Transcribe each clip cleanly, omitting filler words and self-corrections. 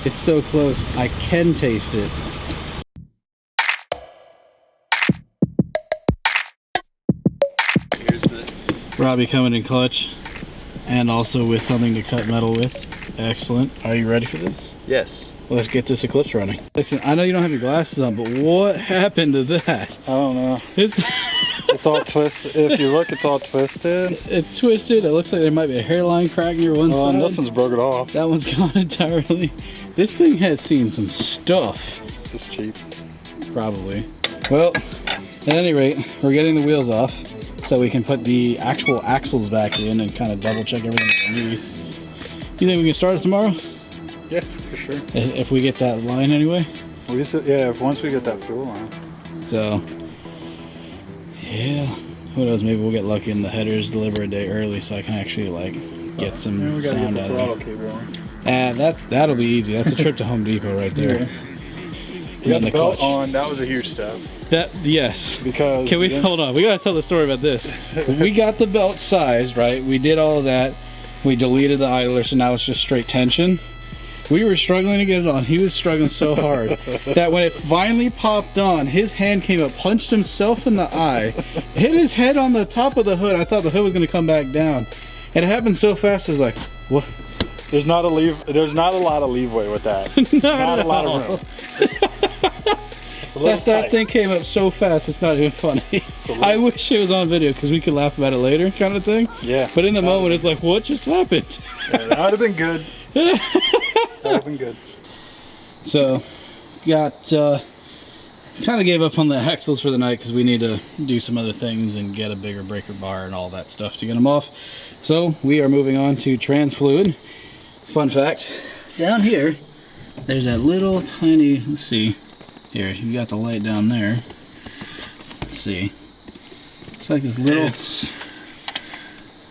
It's so close, I can taste it. Here's the Robbie coming in clutch, and also with something to cut metal with. Excellent. Are you ready for this? yes. Let's get this Eclipse running. Listen, I know you don't have your glasses on, but what happened to that? I don't know. It's all twisted. If you look, it's all twisted. It's twisted. It looks like there might be a hairline crack near one side. And this one's broken off. That one's gone entirely. This thing has seen some stuff. It's cheap. Probably. Well, at any rate, we're getting the wheels off so we can put the actual axles back in and kind of double check everything underneath. You think we can start it tomorrow? Yeah, for sure. If we get that line anyway? Yeah, once we get that fuel line. So, yeah. Who knows, maybe we'll get lucky and the headers deliver a day early so I can actually like get some we gotta sound get the out throttle of cable it. That'll be easy. That's a trip to Home Depot right there. Yeah. We got the belt on. That was a huge step. Yes. Because Can we hold on? We gotta tell the story about this. We got the belt sized, right? We did all of that. We deleted the idler, so now it's just straight tension. We were struggling to get it on. He was struggling so hard that when it finally popped on, his hand came up, punched himself in the eye, hit his head on the top of the hood. I thought the hood was gonna come back down, and it happened so fast. I was like, what? There's not a lot of leeway with that. not a lot of room. That thing came up so fast, it's not even funny. I wish it was on video because we could laugh about it later, kind of thing. Yeah. But in the moment, it's like, what just happened? Yeah, that would have been good. That would have been good. So, kind of gave up on the axles for the night because we need to do some other things and get a bigger breaker bar and all that stuff to get them off. So, we are moving on to trans fluid. Fun fact, down here, there's that little tiny, let's see, here, you got the light down there. Let's see. It's like this little,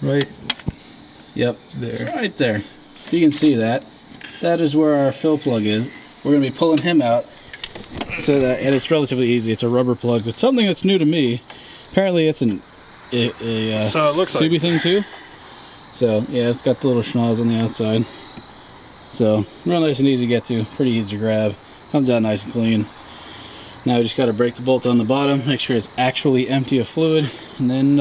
Right. Yep, there, right there. If you can see that, that is where our fill plug is. We're going to be pulling him out so that, and it's relatively easy. It's a rubber plug with something that's new to me. Apparently it's so it looks like Mitsubishi thing too. So yeah, it's got the little schnoz on the outside. So real nice and easy to get to, pretty easy to grab. Comes out nice and clean. Now we just got to break the bolt on the bottom, make sure it's actually empty of fluid, and then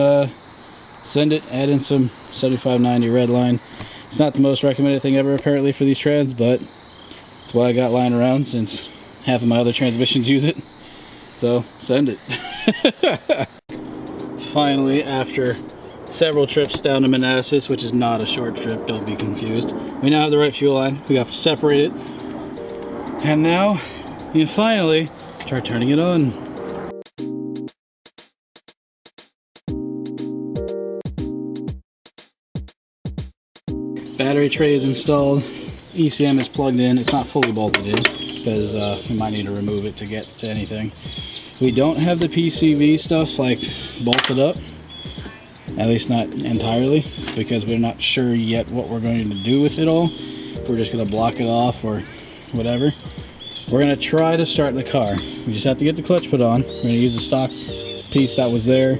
send it, add in some 7590 red line. It's not the most recommended thing ever apparently for these trans, but it's what I got lying around since half of my other transmissions use it. So send it. Finally, after several trips down to Manassas, which is not a short trip, don't be confused, we now have the right fuel line. We got to separate it, and now you can finally start turning it on. Battery tray is installed, ECM is plugged in. It's not fully bolted in because we might need to remove it to get to anything. We don't have the PCV stuff like bolted up, at least not entirely, because we're not sure yet what we're going to do with it all. If we're just going to block it off or whatever. We're going to try to start the car. We just have to get the clutch put on. We're going to use the stock piece that was there.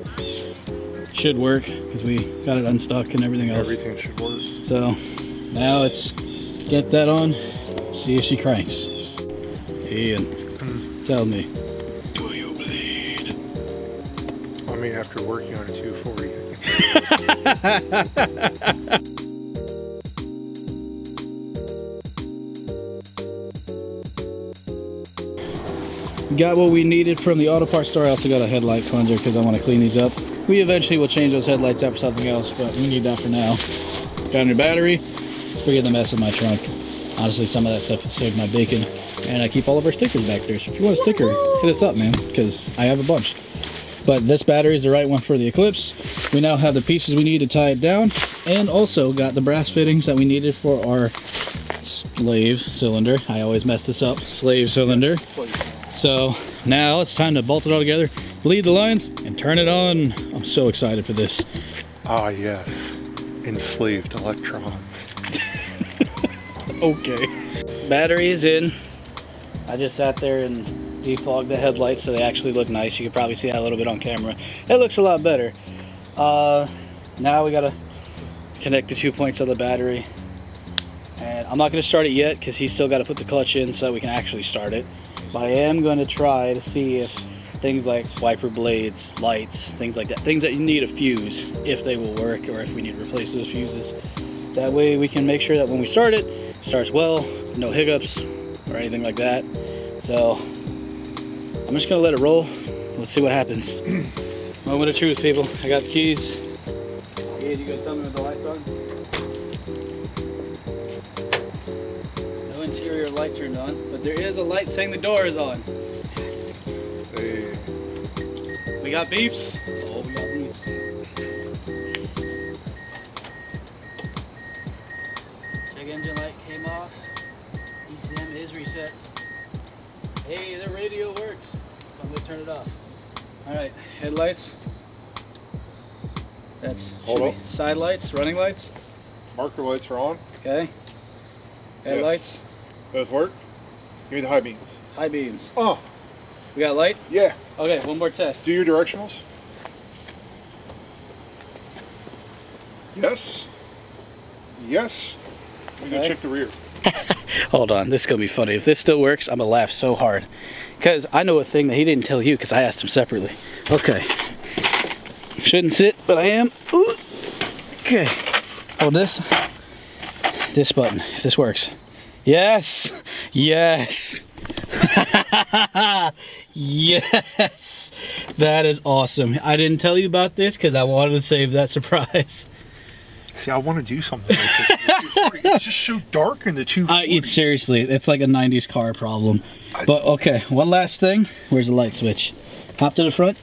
Should work because we got it unstuck and everything else. Everything should work. So now let's get that on, see if she cranks. Ian, tell me, do you bleed? I mean, after working on a 240. Got what we needed from the auto parts store. I also got a headlight cleanser because I want to clean these up. We eventually will change those headlights up for something else, but we need that for now. Got a new battery. Forget the mess in my trunk. Honestly, some of that stuff has saved my bacon. And I keep all of our stickers back there. So if you want a sticker, hit us up, man, because I have a bunch. But this battery is the right one for the Eclipse. We now have the pieces we need to tie it down, and also got the brass fittings that we needed for our slave cylinder. I always mess this up. Slave cylinder. So now it's time to bolt it all together, bleed the lines, and turn it on. I'm so excited for this. Ah, yes. Enslaved electrons. Okay. Battery is in. I just sat there and defogged the headlights so they actually look nice. You can probably see that a little bit on camera. It looks a lot better. Now we gotta connect the 2 points of the battery And I'm not going to start it yet because he's still got to put the clutch in so that we can actually start it. But I am going to try to see if things like wiper blades, lights, things like that, things that you need a fuse, if they will work, or if we need to replace those fuses. That way we can make sure that when we start it starts well, no hiccups or anything like that. So I'm just going to let it roll. Let's see what happens. Moment of truth, people. I got the keys. Yeah, you gonna tell me when the light's on? No interior light turned on, but there is a light saying the door is on. Hey. We got beeps. Oh, we got beeps. Check engine light came off. ECM is reset. Hey, the radio works. I'm gonna turn it off. Alright, headlights. That's side lights, running lights. Marker lights are on. Okay. Headlights. Yes. Both work. Give me the high beams. High beams. Oh. We got light? Yeah. Okay, one more test. Do your directionals. Yes. Yes. Let me go check the rear. Hold on, this is going to be funny. If this still works, I'm going to laugh so hard. Because I know a thing that he didn't tell you because I asked him separately. Okay. Shouldn't sit, but I am. Ooh. Okay. Hold this. This button, if this works. Yes! Yes! Yes! That is awesome. I didn't tell you about this because I wanted to save that surprise. See, I want to do something like this. It's just so dark in the 240. Seriously, it's like a 90s car problem. But okay, one last thing. Where's the light switch? Hop to the front.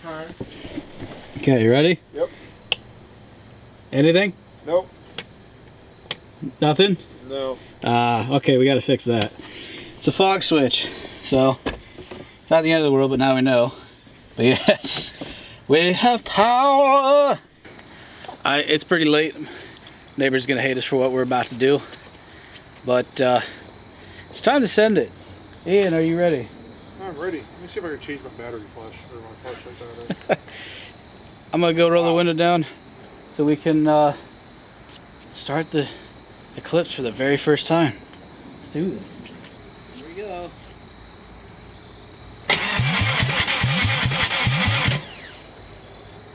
Alright. Okay, you ready? Yep. Anything? Nope. Nothing? No. Okay, we gotta fix that. It's a fog switch. So, it's not the end of the world, but now we know. But yes, we have power! It's pretty late. Neighbor's gonna hate us for what we're about to do. But, it's time to send it. Ian, are you ready? I'm ready. Let me see if I can change my battery flash or my flashlight battery. I'm gonna go roll the window down so we can start the Eclipse for the very first time. Let's do this. Here we go.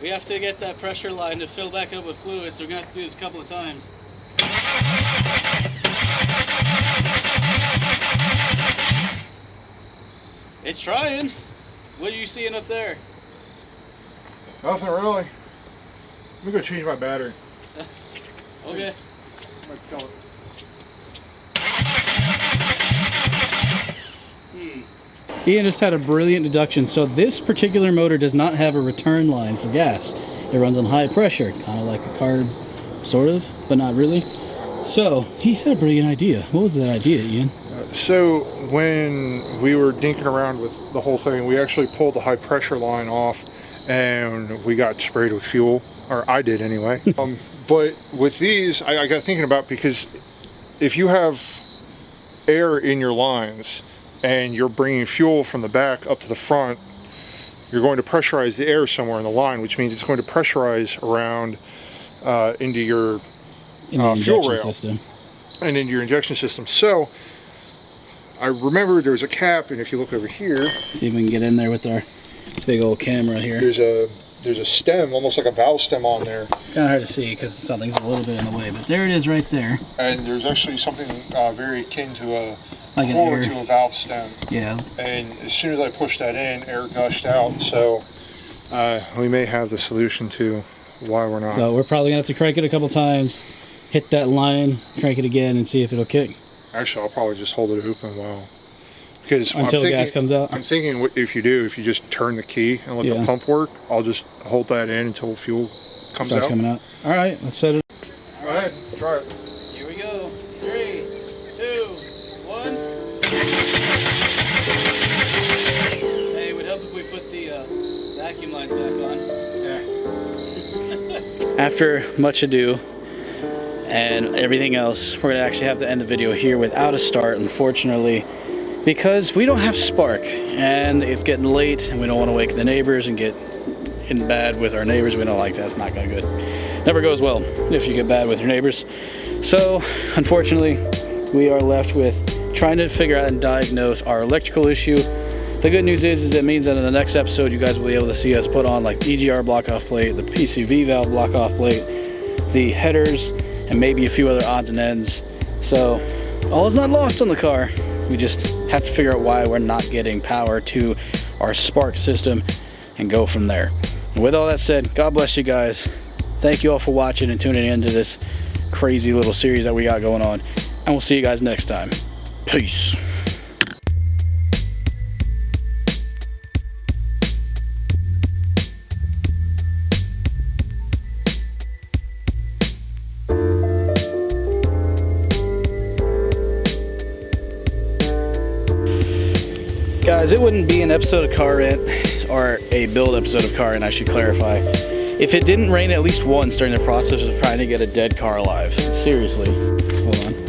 We have to get that pressure line to fill back up with fluid, so we're gonna have to do this a couple of times. It's trying. What are you seeing up there? Nothing really. Let me go change my battery. Okay. Ian just had a brilliant deduction. So this particular motor does not have a return line for gas. It runs on high pressure, kind of like a carb, sort of, but not really. So he had a brilliant idea. What was that idea, Ian? So when we were dinking around with the whole thing, we actually pulled the high pressure line off and we got sprayed with fuel, or I did anyway. But with these, I got thinking about, because if you have air in your lines and you're bringing fuel from the back up to the front, you're going to pressurize the air somewhere in the line, which means it's going to pressurize around into your fuel rail system and into your injection system. So I remember there's a cap, and if you look over here, see if we can get in there with our big old camera here. There's a stem, almost like a valve stem on there. It's kind of hard to see because something's a little bit in the way, but there it is right there. And there's actually something very akin to a like core to a valve stem. Yeah. And as soon as I pushed that in, air gushed out. So we may have the solution to why we're not. So we're probably gonna have to crank it a couple times, hit that line, crank it again, and see if it'll kick. Actually, I'll probably just hold it open while, because until the gas comes out. I'm thinking what if you just turn the key and let the pump work, I'll just hold that in until fuel starts coming out. All right, let's set it. Go ahead, try it. Here we go. 3, 2, 1. Hey, it would help if we put the vacuum lines back on. Yeah. After much ado and everything else, we're gonna actually have to end the video here without a start, unfortunately, because we don't have spark and it's getting late and we don't want to wake the neighbors and get in bad with our neighbors. We don't like that. It's not gonna good. Never goes well if you get bad with your neighbors. So unfortunately, we are left with trying to figure out and diagnose our electrical issue. The good news is it means that in the next episode, you guys will be able to see us put on like the EGR block-off plate, the PCV valve block-off plate, the headers, and maybe a few other odds and ends. So all is not lost on the car. We just have to figure out why we're not getting power to our spark system and go from there. And with all that said, God bless you guys. Thank you all for watching and tuning into this crazy little series that we got going on. And we'll see you guys next time. Peace. Guys, it wouldn't be an episode of Car Rant, or a build episode of Car Rant, I should clarify, if it didn't rain at least once during the process of trying to get a dead car alive. Seriously. Hold on.